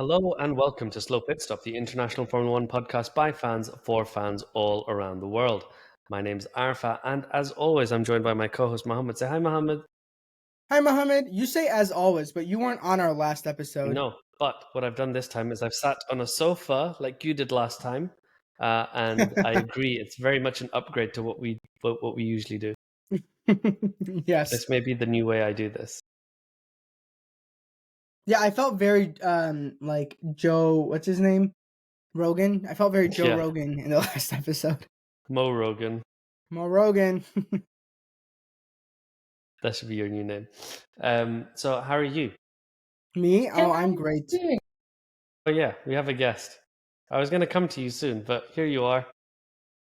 Hello and welcome to Slow Pit Stop, the international Formula One podcast by fans for fans all around the world. My name's Arafat, and as always, I'm joined by my co-host Mohammed. Say hi, Mohammed. Hi, Mohammed. You say as always, but you weren't on our last episode. No, but what I've done this time is I've sat on a sofa like you did last time, and I agree, it's very much an upgrade to what we usually do. Yes. This may be the new way I do this. Yeah, I felt very like Joe. What's his name? Rogan. I felt very Joe Yeah. Rogan in the last episode. Mo Rogan. Mo Rogan. That should be your new name. So how are you? Me? Oh, I'm great. Oh yeah, we have a guest. I was going to come to you soon, but here you are.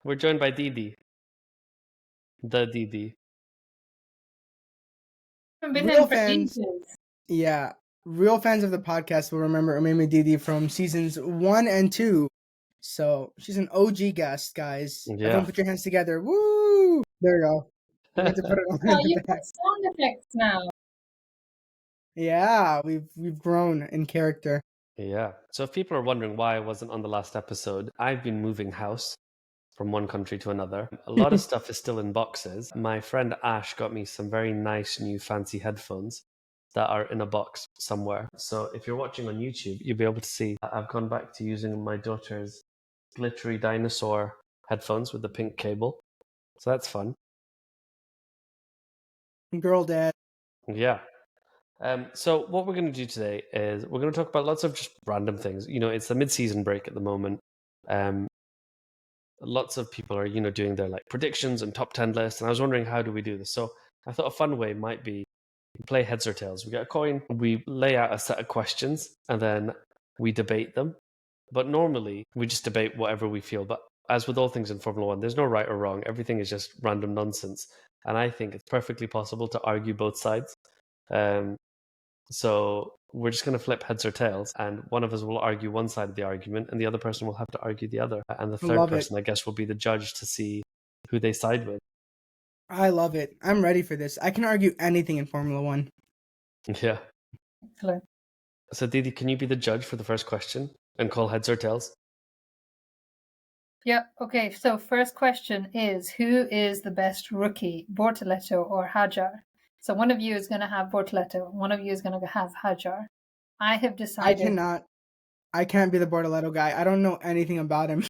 We're joined by Didi. The Didi. Real fans. Yeah, real fans of the podcast will remember Umeme Didi from seasons 1 and 2. So she's an OG guest, guys. Yeah. Everyone put your hands together. Woo! There you go. You get to put it on Oh, the you've back. got sound effects now. Yeah, we've grown in character. Yeah. So if people are wondering why I wasn't on the last episode, I've been moving house from one country to another. A lot of stuff is still in boxes. My friend Ash got me some very nice new fancy headphones that are in a box somewhere. So if you're watching on YouTube, you'll be able to see I've gone back to using my daughter's glittery dinosaur headphones with the pink cable. So that's fun. Girl dad. Yeah. So what we're going to do today is we're going to talk about lots of just random things. You know, it's the mid-season break at the moment. Lots of people are, doing their like predictions and top 10 lists. And I was wondering, how do we do this? So I thought a fun way might be play heads or tails. We get a coin, we lay out a set of questions, and then we debate them. But normally we just debate whatever we feel. But as with all things in Formula One, there's no right or wrong. Everything is just random nonsense. And I think it's perfectly possible to argue both sides. So we're just going to flip heads or tails, and one of us will argue one side of the argument, and the other person will have to argue the other. And the third person, I guess, will be the judge to see who they side with. I love it. I'm ready for this. I can argue anything in Formula One. Yeah. Hello. So Didi, can you be the judge for the first question and call heads or tails? Yeah, okay. So first question is, who is the best rookie, Bortoleto or Hajar? So one of you is going to have Bortoleto. One of you is going to have Hajar. I have decided... I can't be the Bortoleto guy. I don't know anything about him.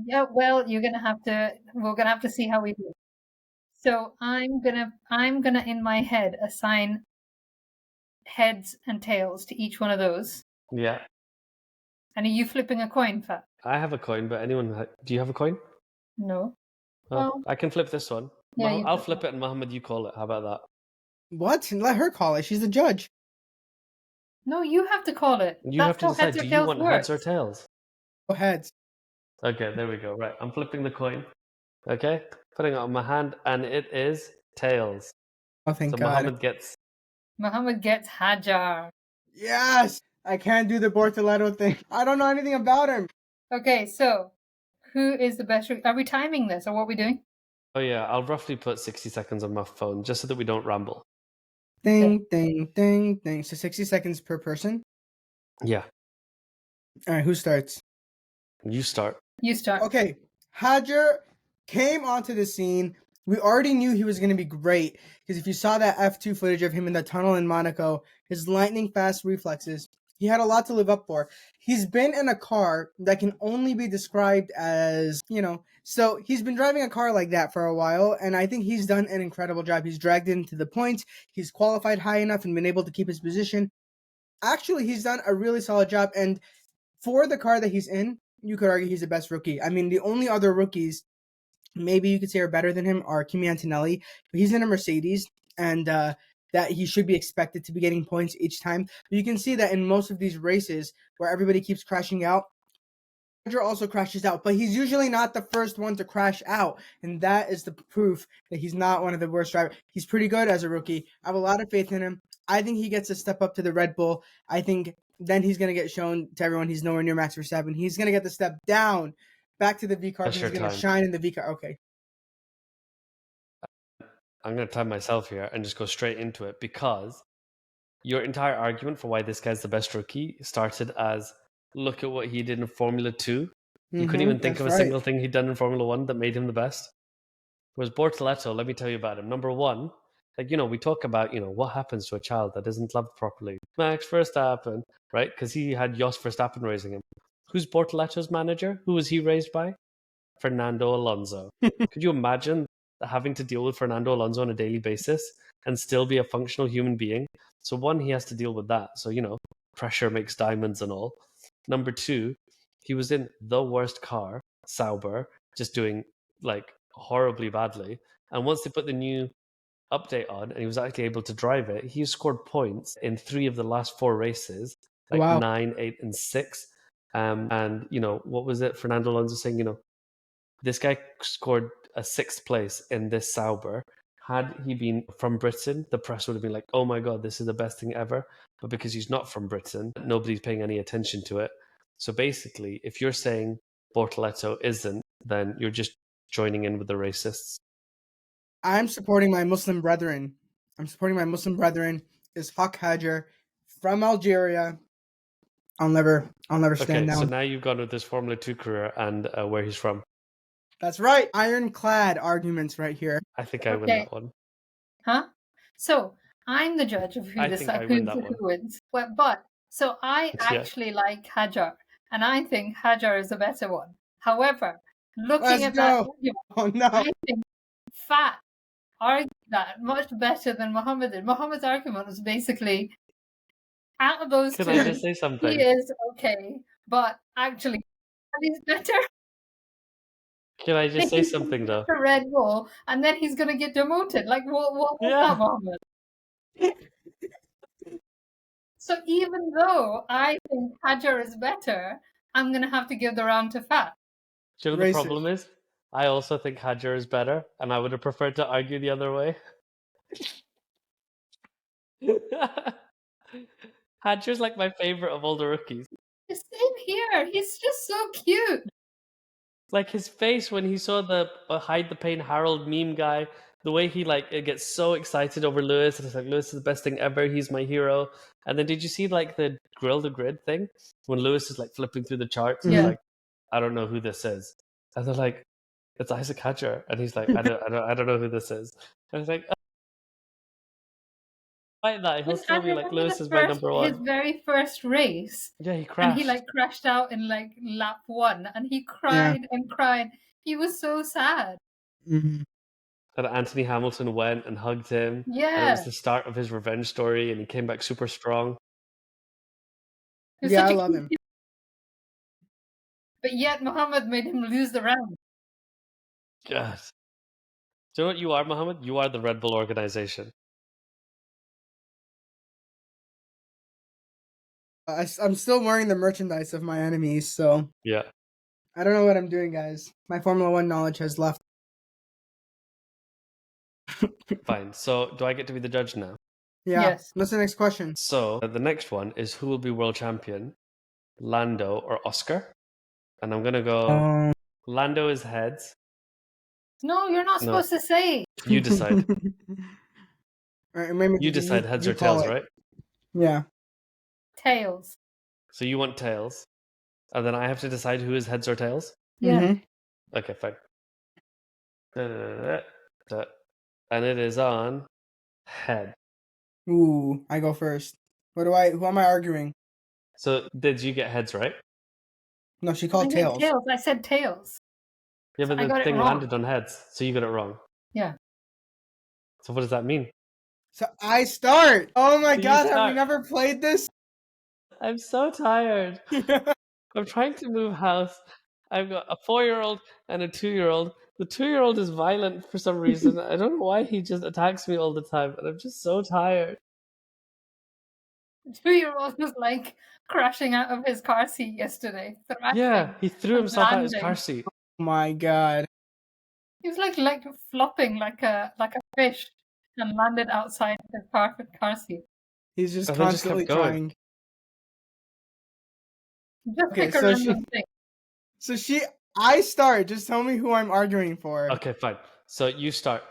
Yeah, well, we're going to have to see how we do. So I'm gonna in my head assign heads and tails to each one of those. Yeah. And are you flipping a coin, Fat? I have a coin, but do you have a coin? No. Well, I can flip this one. Yeah, I'll flip it, and Mohammed, you call it. How about that? What? Let her call it. She's the judge. No, you have to call it. You have to decide. Do you want heads or tails? Oh, heads. Okay, there we go. Right, I'm flipping the coin. Okay, putting it on my hand, and it is tails. Oh, thank God. Mohammed gets Hajar. Yes! I can't do the Bortoleto thing. I don't know anything about him. Okay, so who is the best? Are we timing this, or what are we doing? Oh yeah, I'll roughly put 60 seconds on my phone just so that we don't ramble. Ding, ding, ding, ding. So 60 seconds per person? Yeah. All right, who starts? You start. You start. Okay, Hajar came onto the scene. We already knew he was going to be great because if you saw that F2 footage of him in the tunnel in Monaco, his lightning fast reflexes, he had a lot to live up for. He's been in a car that can only be described as, so he's been driving a car like that for a while, and I think he's done an incredible job. He's dragged into the points. He's qualified high enough and been able to keep his position. Actually, he's done a really solid job, and for the car that he's in, you could argue he's the best rookie. I mean, the only other rookies maybe you could say are better than him are Kimi Antonelli, but he's in a Mercedes, and that he should be expected to be getting points each time. But you can see that in most of these races where everybody keeps crashing out, Hajar also crashes out, but he's usually not the first one to crash out, and that is the proof that he's not one of the worst drivers. He's pretty good as a rookie. I have a lot of faith in him. I think he gets to step up to the Red Bull. I think then he's going to get shown to everyone he's nowhere near Max Verstappen. He's going to get the step down back to the V car. He's going to shine in the V car. Okay. I'm going to time myself here and just go straight into it because your entire argument for why this guy's the best rookie started as, look at what he did in Formula 2. You couldn't even think of a single thing he'd done in Formula 1 that made him the best. Whereas Bortoleto, let me tell you about him. Number one, like, we talk about, what happens to a child that isn't loved properly. Max Verstappen, right? Because he had Jos Verstappen raising him. Who's Bortoleto's manager? Who was he raised by? Fernando Alonso. Could you imagine having to deal with Fernando Alonso on a daily basis and still be a functional human being? So one, he has to deal with that. So, pressure makes diamonds and all. Number two, he was in the worst car, Sauber, just doing like horribly badly. And once they put the new update on and he was actually able to drive it, he scored points in 3 of the last 4 races, like 9, 8, and 6. And what was it? Fernando Alonso saying, this guy scored a 6th place in this Sauber. Had he been from Britain, the press would have been like, oh my God, this is the best thing ever. But because he's not from Britain, nobody's paying any attention to it. So basically, if you're saying Bortoleto isn't, then you're just joining in with the racists. I'm supporting my Muslim brethren. Is Haq Hajar from Algeria. I'll never stand down. So now you've gone with his Formula 2 career and where he's from. That's right. Ironclad arguments right here. I think I win that one. Huh? So I'm the judge of who wins. So I actually like Hajar, and I think Hajar is a better one. However, looking at that argument, I think Fat argued that much better than Mohammed did. Mohammed's argument was basically, out of those two, Can I just say something? He is okay, but actually, he's better. Can I just say something though? The Red Bull, and then he's gonna get demoted. Like what was that, Mohammed? So even though I think Hajar is better, I'm gonna have to give the round to Fat. Do you know what the problem is? I also think Hajar is better, and I would have preferred to argue the other way. Hajar's like my favorite of all the rookies. Same here. He's just so cute. Like his face when he saw the Hide the Pain Harold meme guy, the way he gets so excited over Lewis, and it's like, Lewis is the best thing ever, he's my hero. And then did you see like the grill to grid thing? When Lewis is like flipping through the charts and he's like, I don't know who this is. And they're like, it's Isaac Hajar. And he's like, I don't know who this is. And it's like, like that. He'll still be like, Lewis is my number one. His very first race. Yeah, he crashed. And he crashed out in lap 1, and he cried and cried. He was so sad. Mm-hmm. And Anthony Hamilton went and hugged him. Yeah. And it was the start of his revenge story, and he came back super strong. Yeah, I love him. But yet Mohammed made him lose the round. Yes. Do you know what you are, Mohammed? You are the Red Bull organization. I'm still wearing the merchandise of my enemies, so yeah. I don't know what I'm doing, guys. My Formula 1 knowledge has left. Fine. So, do I get to be the judge now? Yeah. Yes. What's the next question? So, the next one is who will be world champion, Lando or Oscar? And I'm gonna go. Lando is heads. No, you're not supposed to say. You decide. All right, you decide heads or tails, right? Yeah. Tails. So you want tails, and then I have to decide who is heads or tails? Yeah. Mm-hmm. Okay, fine. And it is on head. Ooh, I go first. Who am I arguing? So did you get heads right? No, she called tails. I said tails. Yeah, but the thing landed on heads, so you got it wrong. Yeah. So what does that mean? So I start. Oh my God, have we never played this? I'm so tired. I'm trying to move house. I've got a 4-year-old and a 2-year-old. The 2-year-old is violent for some reason. I don't know why he just attacks me all the time, and I'm just so tired. The 2-year-old was crashing out of his car seat yesterday. Yeah, he threw himself out of his car seat. Oh my God. He was like flopping like a fish and landed outside his car seat. He's just constantly trying. Just pick a random thing. So I start. Just tell me who I'm arguing for. Okay, fine. So you start.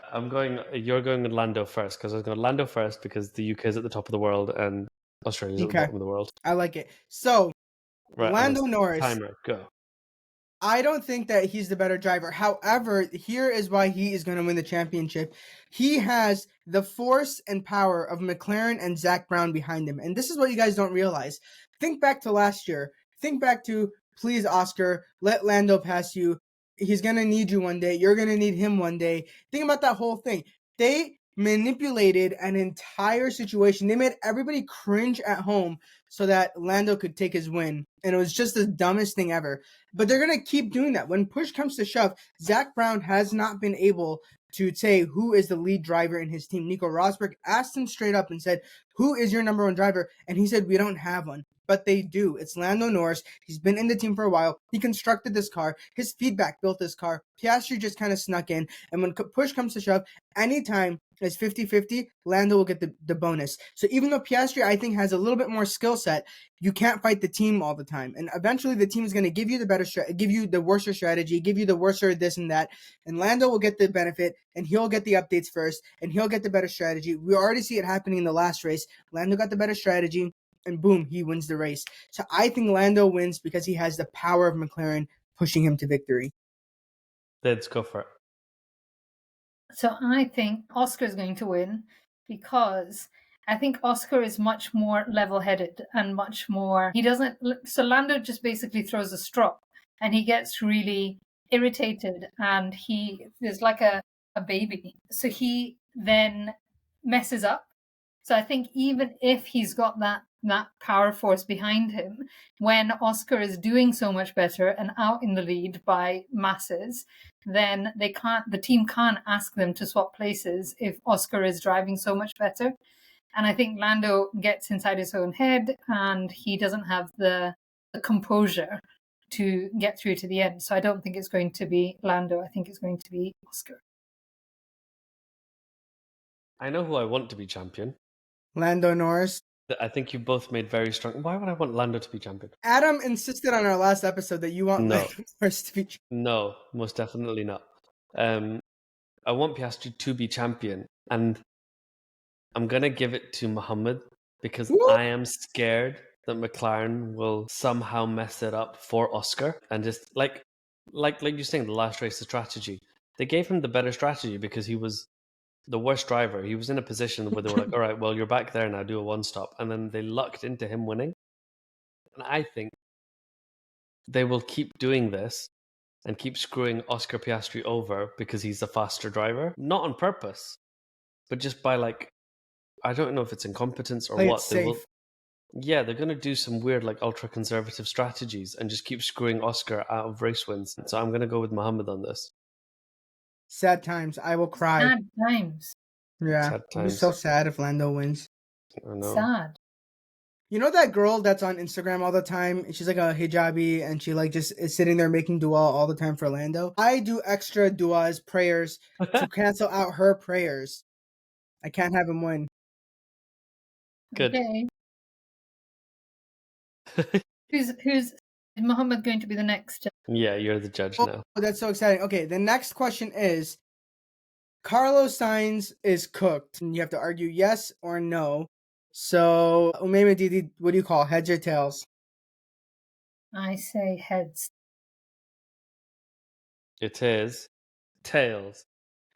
You're going with Lando first because I was going Lando first because the UK is at the top of the world and Australia's at the Okay. bottom of the world. I like it. So, Right. Lando Norris. Timer, go. I don't think that he's the better driver. However, here is why he is going to win the championship. He has the force and power of McLaren and Zach Brown behind him. And this is what you guys don't realize. Think back to last year. Think back to, please, Oscar, let Lando pass you. He's going to need you one day. You're going to need him one day. Think about that whole thing. They manipulated an entire situation. They made everybody cringe at home so that Lando could take his win. And it was just the dumbest thing ever. But they're going to keep doing that. When push comes to shove, Zach Brown has not been able to say who is the lead driver in his team. Nico Rosberg asked him straight up and said, who is your number one driver? And he said, we don't have one. But they do. It's Lando Norris. He's been in the team for a while. He constructed this car. His feedback built this car. Piastri just kind of snuck in. And when push comes to shove, anytime it's 50-50, Lando will get the bonus. So even though Piastri, I think, has a little bit more skill set, you can't fight the team all the time. And eventually the team is going to give you the better give you the worser strategy, give you the worser this and that. And Lando will get the benefit, and he'll get the updates first, and he'll get the better strategy. We already see it happening in the last race. Lando got the better strategy, and boom, he wins the race. So I think Lando wins because he has the power of McLaren pushing him to victory. Let's go for it. So I think Oscar is going to win because I think Oscar is much more level-headed and much more. He doesn't. So Lando just basically throws a straw, and he gets really irritated, and he is like a baby. So he then messes up. So I think even if he's got that power force behind him, when Oscar is doing so much better and out in the lead by masses, then the team can't ask them to swap places if Oscar is driving so much better. And I think Lando gets inside his own head and he doesn't have the composure to get through to the end. So I don't think it's going to be Lando. I think it's going to be Oscar. I know who I want to be champion. Lando Norris. I think you both made very strong. Why would I want Lando to be champion? Adam insisted on our last episode that you want Lando Norris to be champion. No, most definitely not. I want Piastri to be champion, and I'm going to give it to Mohammed because I am scared that McLaren will somehow mess it up for Oscar. And just like you're saying, the last race, the strategy. They gave him the better strategy because he was the worst driver. He was in a position where they were like, all right, well, you're back there now, do a one-stop. And then they lucked into him winning. And I think they will keep doing this and keep screwing Oscar Piastri over because he's a faster driver. Not on purpose, but just by I don't know if it's incompetence or Play what. it safe. They're going to do some weird, ultra-conservative strategies and just keep screwing Oscar out of race wins. So I'm going to go with Mohammed on this. Sad times. I will cry. Sad times. Yeah. Sad It'll be so sad if Lando wins. I know. Sad. You know that girl that's on Instagram all the time? She's like a hijabi and she just is sitting there making dua all the time for Lando. I do extra duas, prayers, to cancel out her prayers. I can't have him win. Good. Okay. Who's Mohammed going to be the next? Yeah, you're the judge now. Oh, that's so exciting. Okay, the next question is, Carlos Sainz is cooked. And you have to argue yes or no. So, Umema Didi, what do you call? Heads or tails? I say heads. It is tails.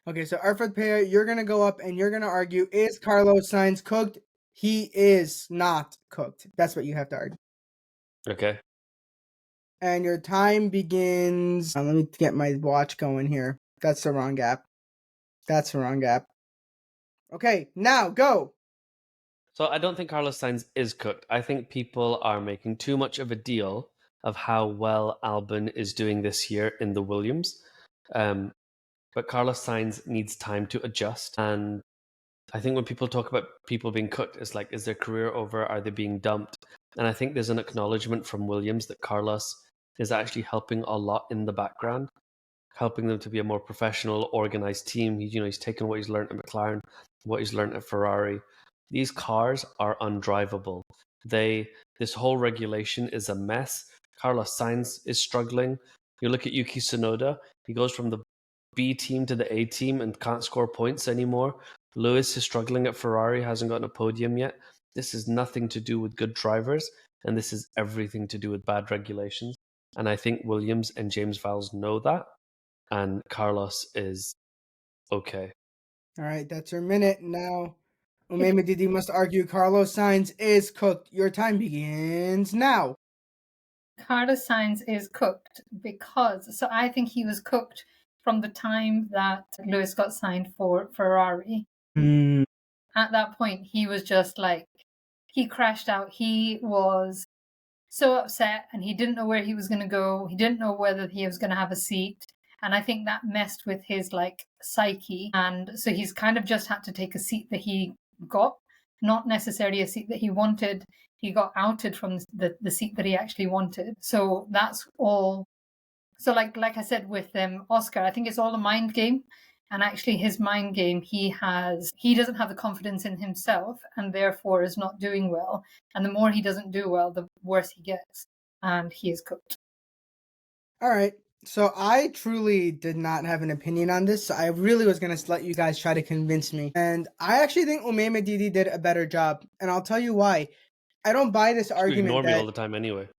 Okay, so Arfad Paya, you're going to go up and you're going to argue, is Carlos Sainz cooked? He is not cooked. That's what you have to argue. Okay. And your time begins... let me get my watch going here. That's the wrong gap. That's the wrong gap. Okay, now go! So I don't think Carlos Sainz is cooked. I think people are making too much of a deal of how well Albon is doing this year in the Williams. But Carlos Sainz needs time to adjust. And I think when people talk about people being cooked, it's like, is their career over? Are they being dumped? And I think there's an acknowledgement from Williams that Carlos is actually helping a lot in the background, helping them to be a more professional, organized team. He's taken what he's learned at McLaren, what he's learned at Ferrari. These cars are undrivable. This whole regulation is a mess. Carlos Sainz is struggling. You look at Yuki Tsunoda, he goes from the B team to the A team and can't score points anymore. Lewis is struggling at Ferrari, hasn't gotten a podium yet. This is nothing to do with good drivers, and this is everything to do with bad regulations. And I think Williams and James Vowles know that, and Carlos is okay. All right, that's your minute. Now, Umema Didi must argue Carlos Sainz is cooked. Your time begins now. Carlos Sainz is cooked because, so I think he was cooked from the time that Lewis got signed for Ferrari. At that point, he was just like, he crashed out. He was so upset and he didn't know where he was going to go. He didn't know whether he was going to have a seat. And I think that messed with his like psyche. And so he's kind of just had to take a seat that he got, not necessarily a seat that he wanted. He got outed from the seat that he actually wanted. So that's all. So like I said with Oscar, I think it's all a mind game. And actually his mind game, he doesn't have the confidence in himself and therefore is not doing well. And the more he doesn't do well, the worse he gets. And he is cooked. All right. So I truly did not have an opinion on this. So I really was going to let you guys try to convince me. And I actually think Umema Didi did a better job. And I'll tell you why. I don't buy this You argument ignore me that all the time anyway.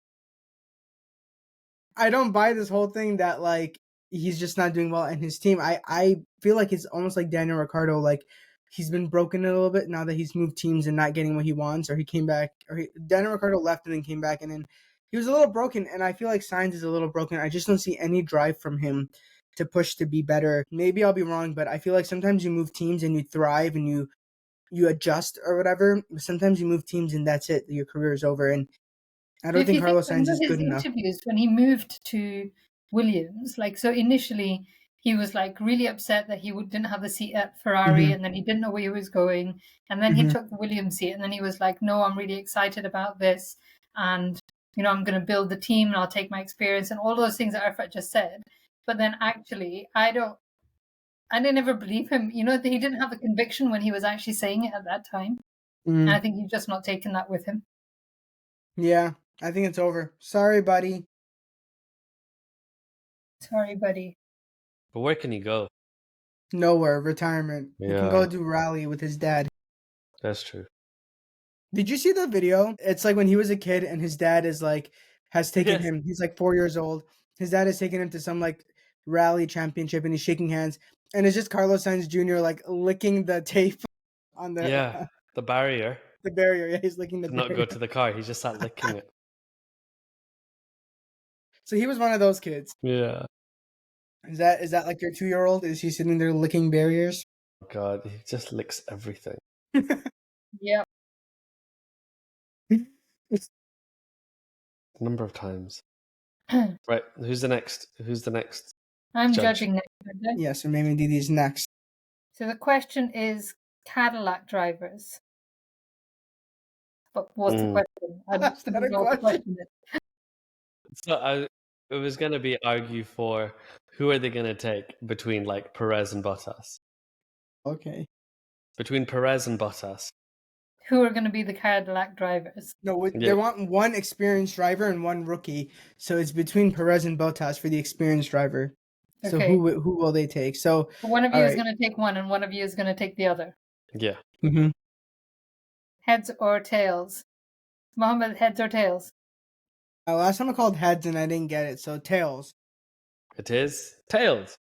I don't buy this whole thing that like he's just not doing well in his team. I feel like it's almost like Daniel Ricciardo, like he's been broken a little bit now that he's moved teams and not getting what he wants, or he came back, Daniel Ricciardo left and then came back, and then he was a little broken, and I feel like Sainz is a little broken. I just don't see any drive from him to push to be better. Maybe I'll be wrong, but I feel like sometimes you move teams and you thrive and you adjust or whatever. Sometimes you move teams and that's it. Your career is over. And I don't think Carlos Sainz is good enough. Interviews when he moved to Williams, like so initially he was like really upset that he didn't have the seat at Ferrari, and then he didn't know where he was going, and then he took the Williams seat, and then he was like, no, I'm really excited about this, and I'm going to build the team and I'll take my experience and all those things that Arafat just said. But then actually I didn't ever believe him. He didn't have the conviction when he was actually saying it at that time. And I think he's just not taken that with him. Yeah, I think it's over. Sorry, buddy. Sorry, buddy. But where can he go? Nowhere. Retirement. Yeah. He can go do rally with his dad. That's true. Did you see the video? It's like when he was a kid and his dad has taken him. He's like 4 years old. His dad has taken him to some like rally championship and he's shaking hands. And it's just Carlos Sainz Jr. like licking the tape on the the barrier. The barrier. Yeah, he's licking the barrier. Not go to the car. He just sat licking it. So he was one of those kids. Yeah. Is that like your 2-year-old? Is he sitting there licking barriers? Oh God, he just licks everything. Yeah. Number of times. Right. Who's the next? I'm judge? Judging next. Yes, and maybe Didi's next. So the question is Cadillac drivers. But what's the question? That's not a question. So it was going to be argue for who are they going to take between like Perez and Bottas. Okay. Between Perez and Bottas. Who are going to be the Cadillac drivers? No, they want one experienced driver and one rookie. So it's between Perez and Bottas for the experienced driver. So Okay. who will they take? So one of you is going to take one and one of you is going to take the other. Yeah. Mm-hmm. Heads or tails? Mohammed, heads or tails? Last time I called heads and I didn't get it, so tails. It is tails.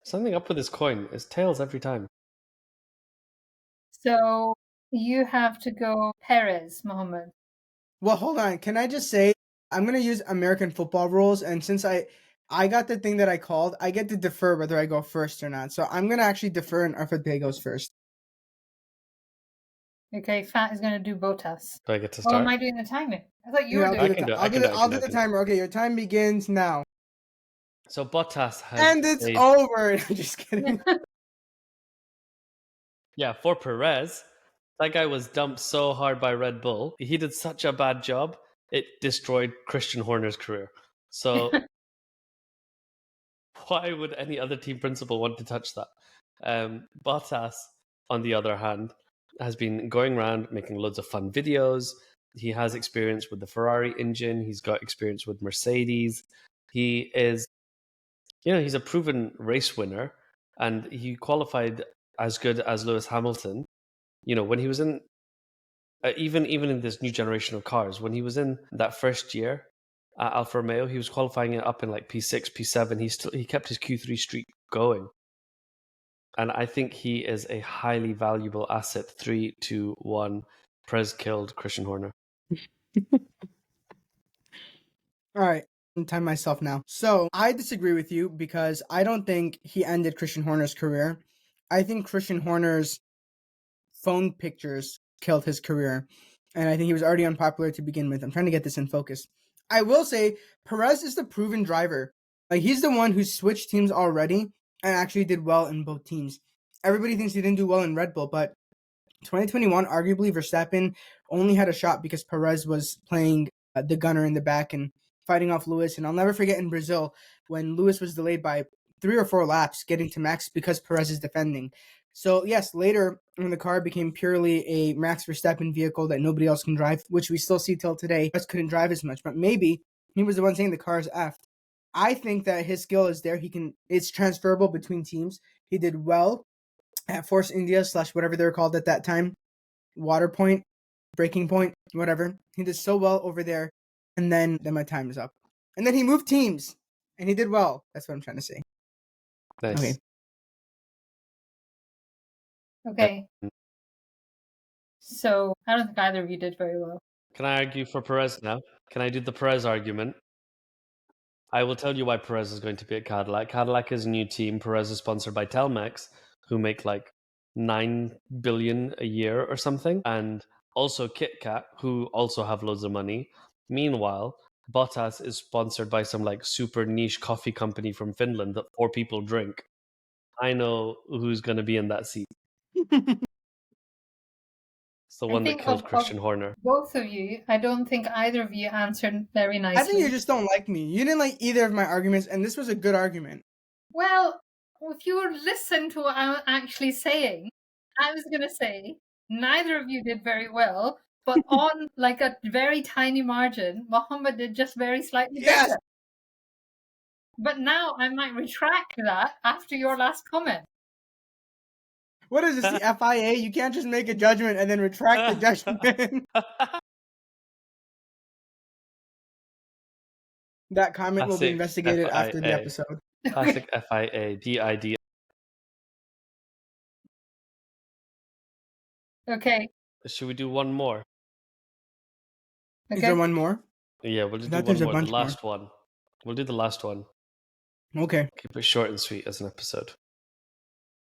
Something up with this coin. It's tails every time. So you have to go Perez, Mohammed. Well, hold on. Can I just say I'm going to use American football rules, and since I got the thing that I called, I get to defer whether I go first or not. So I'm going to actually defer and Arafat goes first. Okay, Fat is going to do Bottas. Do I get to start? Oh, am I doing the timing? I thought you were doing it. I'll do the timer. Okay, your time begins now. So Bottas has... And it's over. I'm just kidding. Yeah, for Perez, that guy was dumped so hard by Red Bull. He did such a bad job, it destroyed Christian Horner's career. So why would any other team principal want to touch that? Bottas, on the other hand, has been going around making loads of fun videos. He has experience with the Ferrari engine. He's got experience with Mercedes. He is he's a proven race winner, and he qualified as good as Lewis Hamilton. When he was in, even in this new generation of cars, when he was in that first year at Alfa Romeo, he was qualifying it up in like P6, P7. He kept his Q3 streak going. And I think he is a highly valuable asset. 3, 2, 1. Perez killed Christian Horner. All right, I'm time myself now. So I disagree with you because I don't think he ended Christian Horner's career. I think Christian Horner's phone pictures killed his career, and I think he was already unpopular to begin with. I'm trying to get this in focus. I will say Perez is the proven driver. Like, he's the one who switched teams already and actually did well in both teams. Everybody thinks he didn't do well in Red Bull, but 2021, arguably Verstappen only had a shot because Perez was playing the gunner in the back and fighting off Lewis. And I'll never forget in Brazil when Lewis was delayed by 3 or 4 laps getting to Max because Perez is defending. So yes, later when the car became purely a Max Verstappen vehicle that nobody else can drive, which we still see till today, Perez couldn't drive as much. But maybe he was the one saying the car is effed. I think that his skill is there. It's transferable between teams. He did well at Force India / whatever they were called at that time, Water Point, Breaking Point, whatever. He did so well over there, and then my time is up. And then he moved teams, and he did well. That's what I'm trying to say. Nice. Okay. So I don't think either of you did very well. Can I argue for Perez now? Can I do the Perez argument? I will tell you why Perez is going to be at Cadillac. Cadillac is a new team. Perez is sponsored by Telmex, who make like $9 billion a year or something, and also KitKat, who also have loads of money. Meanwhile, Bottas is sponsored by some like super niche coffee company from Finland that 4 people drink. I know who's going to be in that seat. It's the one that killed Christian Horner. Both of you, I don't think either of you answered very nicely. I think you just don't like me. You didn't like either of my arguments, and this was a good argument. Well, if you would listen to what I'm actually saying, I was going to say neither of you did very well, but on like a very tiny margin, Mohammed did just very slightly better. But now I might retract that after your last comment. What is this, the FIA? You can't just make a judgment and then retract the judgment. That comment will be investigated after the episode. Classic FIA, DID. Okay. Should we do one more? Okay. Is there one more? Yeah, we'll just do one more. The last one. We'll do the last one. Okay. Keep it short and sweet as an episode.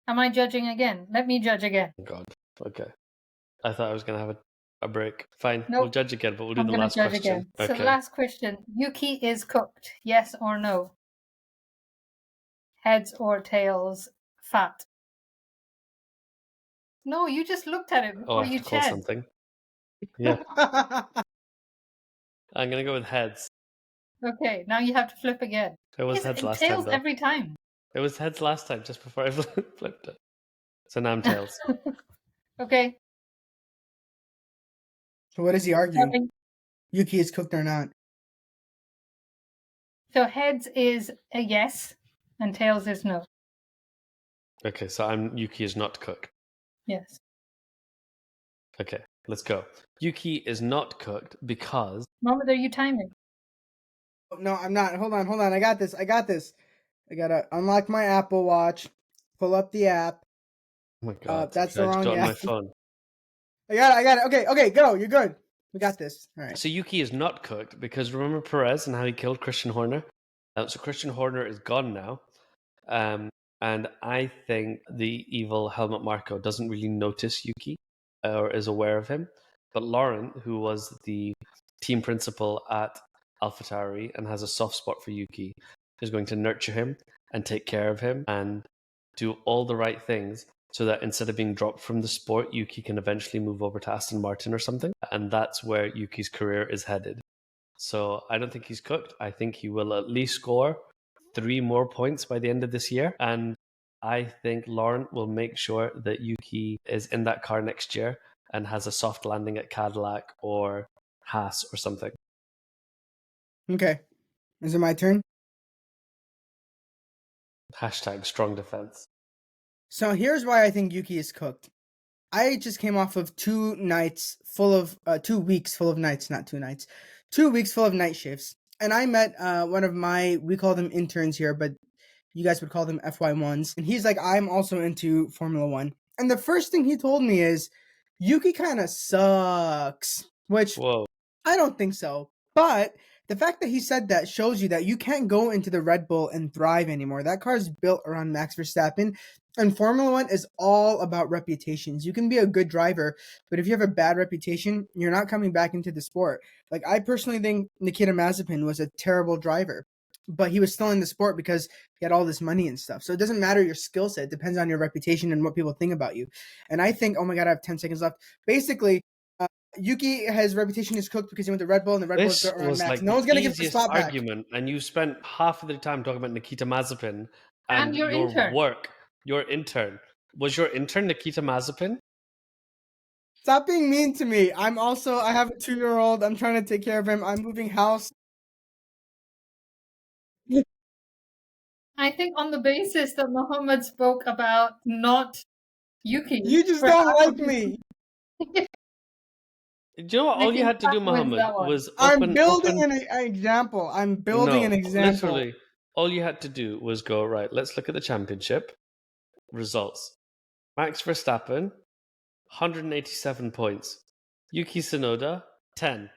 Am I judging again? Let me judge again. Oh God. Okay. I thought I was going to have a break. Fine. Nope. We'll judge again, but we'll do the last question. Again. Okay. So the last question. Yuki is cooked. Yes or no? Heads or tails? Fat. No, you just looked at it before you call something. Yeah. I'm going to go with heads. Okay, now you have to flip again. It was heads last time, tails every time. It was heads last time, just before I flipped it. So now I'm tails. Okay. So what is he arguing? Yuki is cooked or not? So heads is a yes, and tails is no. Okay, so Yuki is not cooked. Yes. Okay, let's go. Yuki is not cooked because... Mohammed, are you timing? No, I'm not. Hold on. I got this. I gotta unlock my Apple Watch, pull up the app. Oh my God. That's the wrong app. On my phone. I got it. Okay, go. You're good. We got this. All right. So Yuki is not cooked because remember Perez and how he killed Christian Horner? So Christian Horner is gone now. And I think the evil Helmut Marko doesn't really notice Yuki or is aware of him. But Lauren, who was the team principal at AlphaTauri and has a soft spot for Yuki, is going to nurture him and take care of him and do all the right things so that instead of being dropped from the sport, Yuki can eventually move over to Aston Martin or something. And that's where Yuki's career is headed. So I don't think he's cooked. I think he will at least score 3 more points by the end of this year. And I think Lauren will make sure that Yuki is in that car next year and has a soft landing at Cadillac or Haas or something. Okay. Is it my turn? Hashtag strong defense. So here's why I think Yuki is cooked. I just came off of 2 weeks full of nights, not 2 nights. 2 weeks full of night shifts. And I met one of we call them interns here, but you guys would call them FY1s. And he's like, I'm also into Formula One. And the first thing he told me is, Yuki kind of sucks. Which Whoa. I don't think so. But the fact that he said that shows you that you can't go into the Red Bull and thrive anymore. That car is built around Max Verstappen. And Formula One is all about reputations. You can be a good driver, but if you have a bad reputation, you're not coming back into the sport. Like, I personally think Nikita Mazepin was a terrible driver, but he was still in the sport because he had all this money and stuff. So it doesn't matter your skill set. It depends on your reputation and what people think about you. And I think, oh my God, I have 10 seconds left. Basically, Yuki, his reputation is cooked because he went to Red Bull, and the Red Bull is This built around was Max. like No the one's going to give the easiest spot back. argument, and you spent half of the time talking about Nikita Mazepin And your intern. work. Your intern. Was your intern Nikita Mazepin? Stop being mean to me. I have a 2-year-old. I'm trying to take care of him. I'm moving house. I think on the basis that Mohammed spoke about not Yuki. You just for don't half like of his- me. Do you know what? I All you think had to do, that wins Mohammed, that one. was I'm building an example. I'm building an example. Literally, all you had to do was go, right, let's look at the championship results. Max Verstappen, 187 points. Yuki Tsunoda, 10.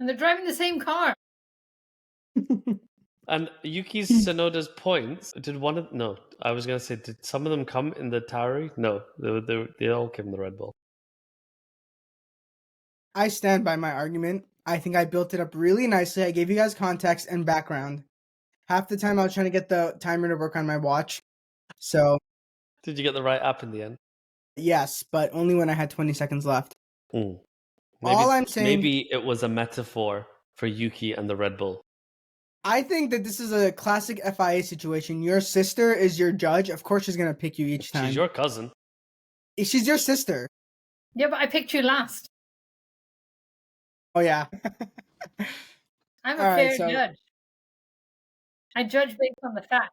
And they're driving the same car. And Yuki Tsunoda's points, I was going to say, did some of them come in the Tauri? No, they all came in the Red Bull. I stand by my argument. I think I built it up really nicely. I gave you guys context and background. Half the time I was trying to get the timer to work on my watch. So, Did you get the right app in the end? yes, but only when I had 20 seconds left. Maybe, All I'm saying, maybe it was a metaphor for Yuki and the Red Bull. I think that this is a classic FIA situation. Your sister is your judge. Of course she's going to pick you each time. She's your cousin. She's your sister. Yeah, but I picked you last. Oh, yeah. I'm a All right, fair so- judge. I judge based on the fact.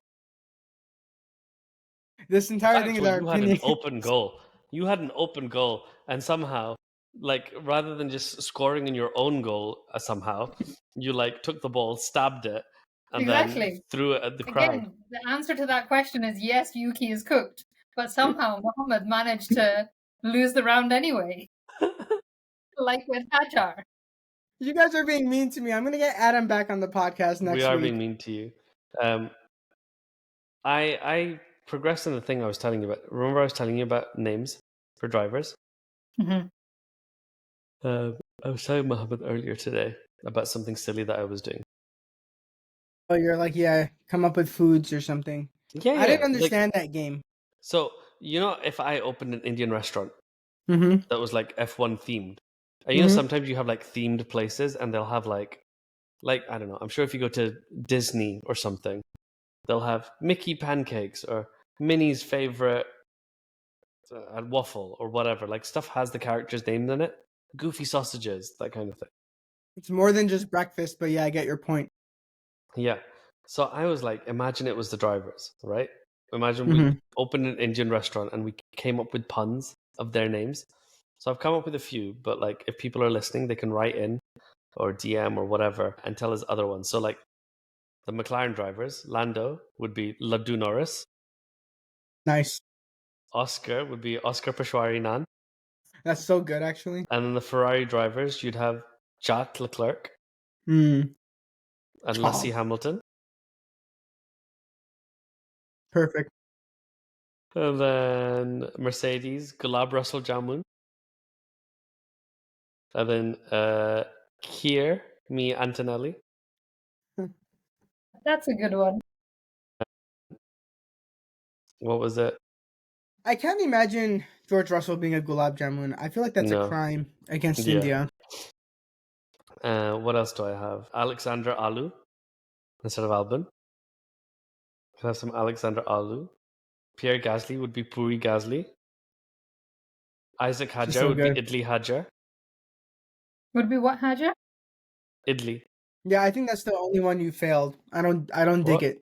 This entire thing is our You had opinion. an open goal. You had an open goal, and somehow, like, rather than just scoring in your own goal, somehow you like took the ball, stabbed it, and then Exactly. threw it at the crowd. Again, the answer to that question is yes, Yuki is cooked. But somehow Mohammed managed to lose the round anyway. Like with Hajar. You guys are being mean to me. I'm going to get Adam back on the podcast next We are week. being mean to you. I progressed in the thing I was telling you about. Remember, I was telling you about names for drivers. Mm-hmm. I was telling Mohammed earlier today about something silly that I was doing. Oh, you're like, yeah, come up with foods or something. Yeah, I didn't understand that game. So, if I opened an Indian restaurant Mm-hmm. that was like F1 themed, and sometimes you have like themed places and they'll have like, I don't know, I'm sure if you go to Disney or something, they'll have Mickey pancakes or Minnie's favorite waffle or whatever. Like, stuff has the characters' names in it. Goofy sausages, that kind of thing. It's more than just breakfast, but yeah, I get your point. Yeah. So I was like, imagine it was the drivers, right? Imagine we opened an Indian restaurant and we came up with puns of their names. So I've come up with a few, but like if people are listening, they can write in or DM or whatever and tell us other ones. So like the McLaren drivers, Lando would be Laddu Norris. Nice. Oscar would be Oscar Peshwari Nan. That's so good, actually. And then the Ferrari drivers, you'd have Jacques Leclerc Mm, and Lewis Hamilton. perfect. And then Mercedes, Gulab Russell Jamun. And then Kier, me Antonelli. That's a good one. What was it? I can't imagine George Russell being a Gulab Jamun. I feel like that's a crime against India. What else do I have? Alexander Alu instead of Albon. Can I have some Alexander Alu? Pierre Gasly would be Puri Gasly. Isaac Hajar would be Idli Hajar. Would be what, Hajar? Idli. Yeah, I think that's the only one you failed. I don't dig it.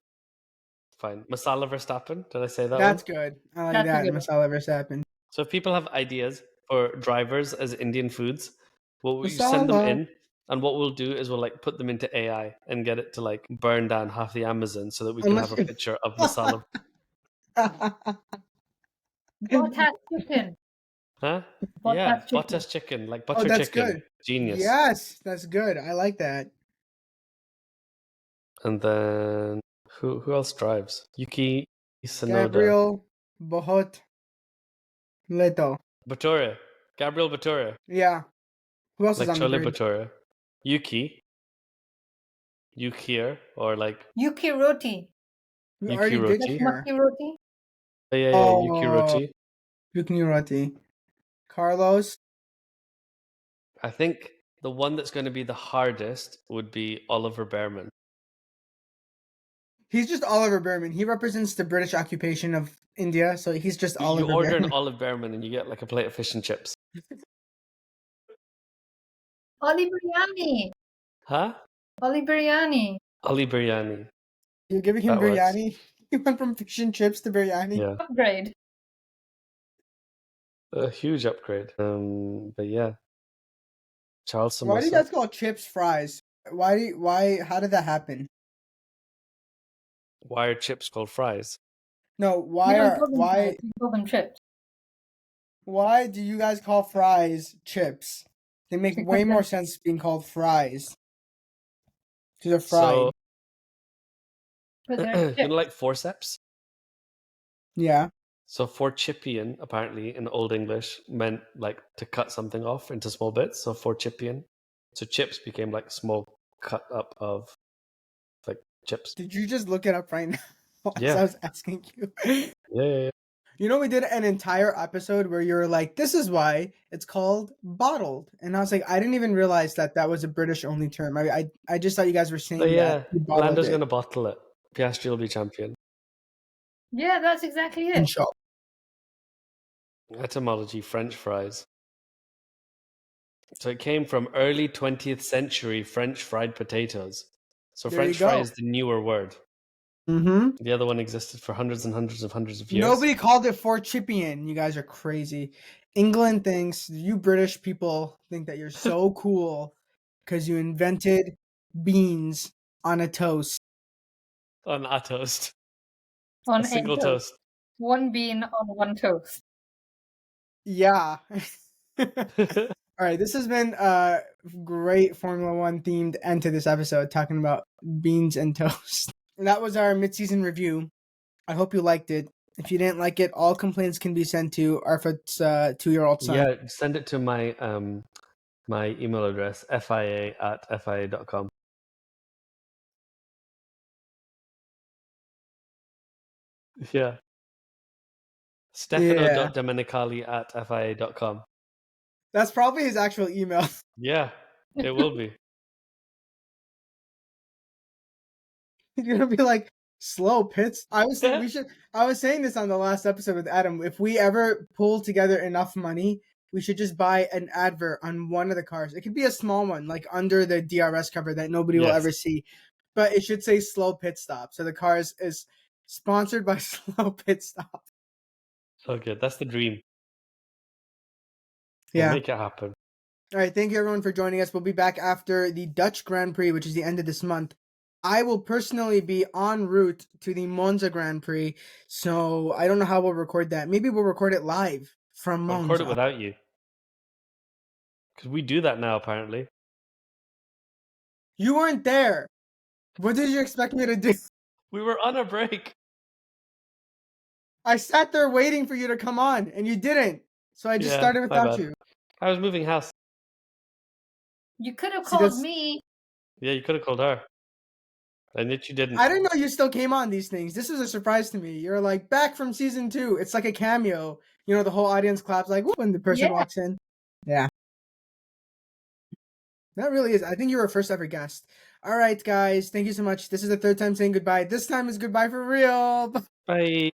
Fine. Masala Verstappen. Did I say that That's one? good. I like That's a that. good one. Masala Verstappen. So if people have ideas for drivers as Indian foods, we'll send them Masala. in, and what we'll do is we'll like put them into AI and get it to like burn down half the Amazon so that we can have a Unless picture of masala. What has chicken? Huh? What Yeah, has chicken? Bottas chicken, like Oh, butter that's chicken. good. Genius. Yes, that's good. I like that. And then who else drives? Yuki Tsunoda. Gabriel Bohot Leto. Bhattore. Gabriel Bhattore. Yeah. Who else is Like on the Chole grid? Bhattore. Yuki. Yukir, or like Yuki Roti. We Yuki already did Roti. here. Maki Roti. Yeah, Yuki Roti. Yuki Roti. Carlos. I think the one that's going to be the hardest would be Oliver Behrman. He's just Oliver Behrman. He represents the British occupation of India, so he's just You Oliver order Behrman. an Olive Behrman and you get like a plate of fish and chips. Oli Biryani. Huh? Oli Biryani. Ali Biryani. You're giving him That works. biryani? He went from fish and chips to biryani? Yeah. Upgrade. A huge upgrade. But yeah. Charles Why do you Samosa. guys call chips fries? How did that happen? Why are chips called fries? No, We don't call them fries, we call them chips. why do you guys call fries chips? They make Because way more they're- sense being called fries. Because they're fried. So, But they're you chips. know, like forceps? Yeah. So forchipian, apparently, in Old English, meant like to cut something off into small bits. So forchipian. So chips became like small cut up of like chips. Did you just look it up right now? As Yeah. I was asking you. Yeah. You know, we did an entire episode where you were like, this is why it's called bottled. And I was like, I didn't even realize that was a British only term. I just thought you guys were saying So yeah, that you bottled Lando's it. going to bottle it. Piastri will be champion. Yeah, that's exactly it. Inshallah. Etymology, French fries. So it came from early 20th century French fried potatoes. So There you French fry go. is the newer word. Mm-hmm. The other one existed for hundreds and hundreds of years. Nobody called it forchipian. You guys are crazy. England thinks, you British people think that you're so cool because you invented beans on a toast. On a toast. On A single toast. toast. One bean on one toast. Yeah. All right, this has been a great Formula One themed end to this episode, talking about beans and toast. That was our mid-season review. I hope you liked it. If you didn't like it, all complaints can be sent to Arafat's 2-year-old son. Yeah, send it to my my email address, fia@fia.com. Yeah. Stefano.domenicali@fia.com. That's probably his actual email. Yeah, it will be. You're gonna be like, slow pits. I was saying this on the last episode with Adam. If we ever pull together enough money, we should just buy an advert on one of the cars. It could be a small one, like under the DRS cover that nobody will Yes. ever see. But it should say slow pit stop. So the car is sponsored by Slow Pit Stop. Okay, that's the dream. Yeah. We'll make it happen. All right, thank you everyone for joining us. We'll be back after the Dutch Grand Prix, which is the end of this month. I will personally be en route to the Monza Grand Prix, so I don't know how we'll record that. Maybe we'll record it live from I'll Monza. record it without you. Because we do that now, apparently. You weren't there. What did you expect me to do? We were on a break. I sat there waiting for you to come on, and you didn't. So I just started my without bad. you. I was moving house. You could have See, called that's- me. Yeah, you could have called her. And yet you didn't. I didn't know you still came on these things. This was a surprise to me. You're like, back from season 2. It's like a cameo. You know, the whole audience claps like when the person Yeah. walks in. Yeah. That really is. I think you were our first ever guest. All right, guys. Thank you so much. This is the third time saying goodbye. This time is goodbye for real. Bye.